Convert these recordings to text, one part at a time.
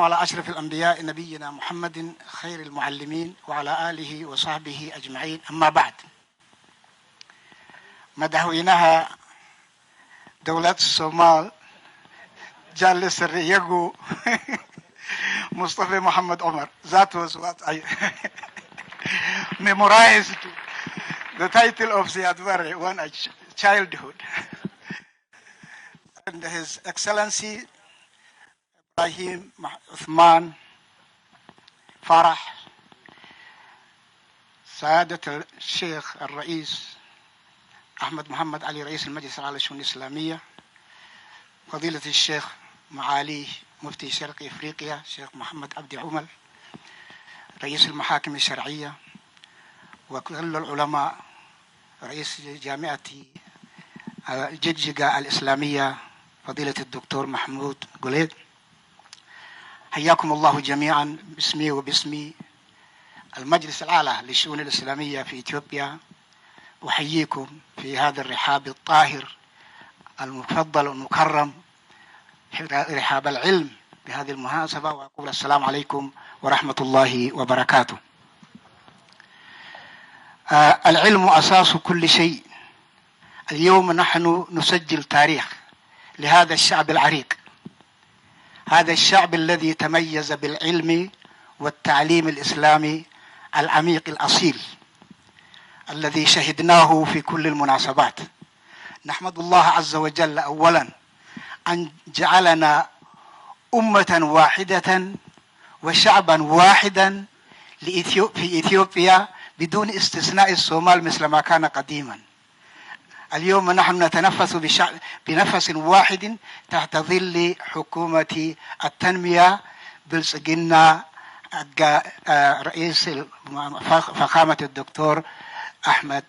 على أشرف الأنبياء نبينا محمد خير المعلمين وعلى آله وصحبه أجمعين. أما بعد، مدحوينها دولة الصومال جالس الرئيق مصطفى محمد عمر. That was what I memorized the title of the adversary when I childhood. And His Excellency إبراهيم عثمان فرح، سعادة الشيخ الرئيس أحمد محمد علي رئيس المجلس الأعلى للشؤون الإسلامية، فضيلة الشيخ معالي مفتي شرق إفريقيا الشيخ محمد عبد عمر رئيس المحاكم الشرعية، وكل العلماء، رئيس جامعة جدجدة الإسلامية فضيلة الدكتور محمود قليد، حياكم الله جميعا باسمي وباسم المجلس الأعلى للشؤون الإسلامية في إثيوبيا. أحييكم في هذا الرحاب الطاهر المفضل والمكرم، رحاب العلم بهذه المناسبة، وأقول السلام عليكم ورحمة الله وبركاته. العلم أساس كل شيء. اليوم نحن نسجل تاريخ لهذا الشعب العريق، هذا الشعب الذي تميز بالعلم والتعليم الإسلامي العميق الأصيل الذي شهدناه في كل المناسبات. نحمد الله عز وجل أولا أن جعلنا أمة واحدة وشعبا واحدا في إثيوبيا بدون استثناء الصومال مثل ما كان قديما. اليوم نحن نتنفس بنفس واحد تحت ظل حكومة التنمية بلصقنا رئيس فخامة الدكتور أحمد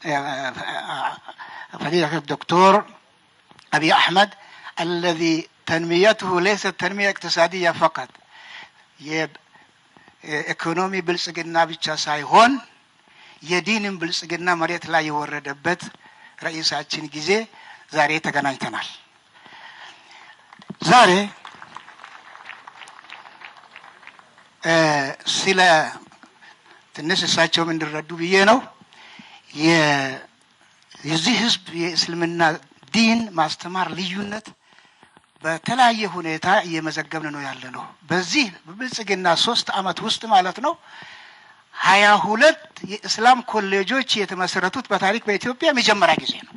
فضيلة الدكتور أبي أحمد، الذي تنميته ليست تنمية اقتصادية فقط، ኢኮኖሚ ብልጽግና ብቻ ሳይሆን የዲንም ብልጽግና መሬት ላይ የወረደበት ረئيሳችን ጊዜ ዛሬ ተገናኝተናል። ዛሬ ስለ ትንሽ እሳቸውም እንዲረዱ ብዬ ነው የዚህ ህዝብ የእስልምና ዲን ማስተማር ልዩነት በተለያየ ሁኔታ እየመዘገብን ነው ያለነው። በዚህ በብልጽግና 3 ዓመት ውስጥ ማለት ነው 22 የእስላም ኮሌጆች የተመሰረቱት በታሪክ በኢትዮጵያ መጀመሪያ ጊዜ ነው።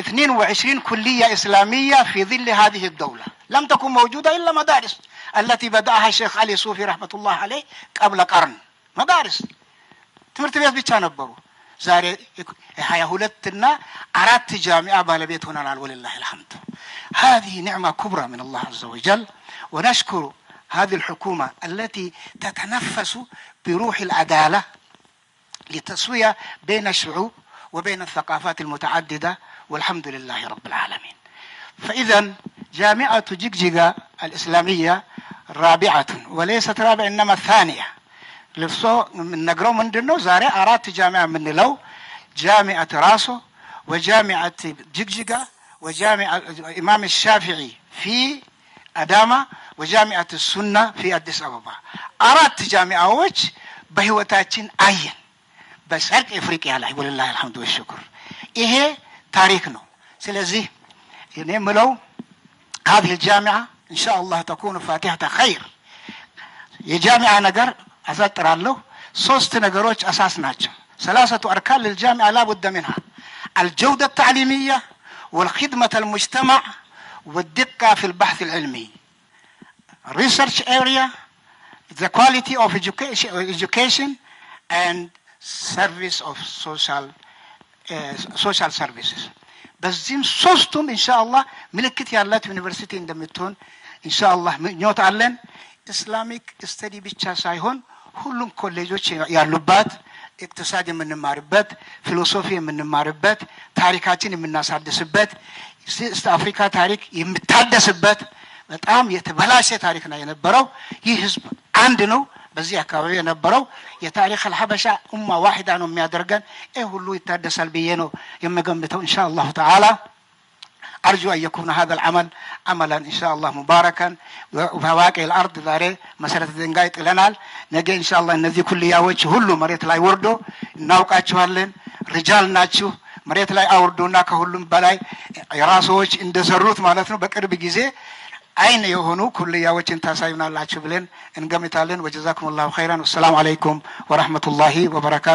22 كلية إسلامية في ظل هذه الدولة لم تكن موجودة إلا مدارس التي بدأها الشيخ علي صوفي رحمة الله عليه قبل قرن. مدارس ትምህርት ቤት ብቻ ነበሩ። ዛሬ 22 እና 4 ጃሚዓ ባለቤት ሆነናል። ولله الحمد. هذه نعمة كبرى من الله عز وجل، ونشكر هذه الحكومة التي تتنفس بروح العدالة لتسوية بين الشعوب وبين الثقافات المتعددة، والحمد لله رب العالمين. فإذا جامعة جدجدة الإسلامية رابعة، وليست رابعة إنما ثانية. لفصو من نقرأ من دنو زاري 4 جامعة من لو جامعة راسو وجامعة جدجدة وجامعة الإمام الشافعي في أداما وجامعة السنة في أديس أبابا. 4 جامعات بهوتاتين عين بشرق إفريقيا ላይ ولله الحمد والشكر. ይሄ ታሪክ ነው። ስለዚህ እኔ የምለው هذه الجامعة إن شاء الله تكون فاتحة خير. የጃሚዓ ነገር አሳጥራለሁ። 3 ነገሮች አሳስ ናቸው። 3 أركان للجامعة لا بد منها: الجودة التعليمية والخدمة المجتمع والدقة في البحث العلمي. Research area, the quality of education and service of social services. በዚህም 3ቱም ኢንሻአላህ ምልክት ያላት ዩኒቨርሲቲ እንደምትሆን ኢንሻአላህ ምኞት አለን። ኢስላሚክ ስተዲ ብቻ ሳይሆን ሁሉም ኮሌጆች ያሉባት፣ ኢቅቲሳድ የምንማርበት፣ ፊሎሶፊ የምንማርበት፣ ታሪካችን የምናሳድስበት፣ ኢስት አፍሪካ ታሪክ የምታደስበት፣ በጣም የተበላሸ ታሪክ ነው የነበረው። ይህ ህዝብ አንድ ነው። በዚህ አካባቢ የነበረው የታሪክ الحبሻ ኡማ ዋሂዳ ነው የሚያደርገን። ሁሉ ይታደሳል ብዬ ነው የምገምተው ኢንሻአላህ ተዓላ። أرجو أن يكون هذا العمل عملا إن شاء الله مباركا وفواقع الأرض ذاري مسألة دنقايت لنا نجي إن شاء الله النذي كل يوجه هلو مريت لا يوردو ناوقاتشوالن رجال ناتشو مريت لا أوردونا كهلم بلاي يراسوش إن دسروت مالتنا بقرب جزء أين يهونو كل يوجه تاسايبنا الله شبلين إن قمتالين وجزاكم الله خيرا والسلام عليكم ورحمة الله وبركاته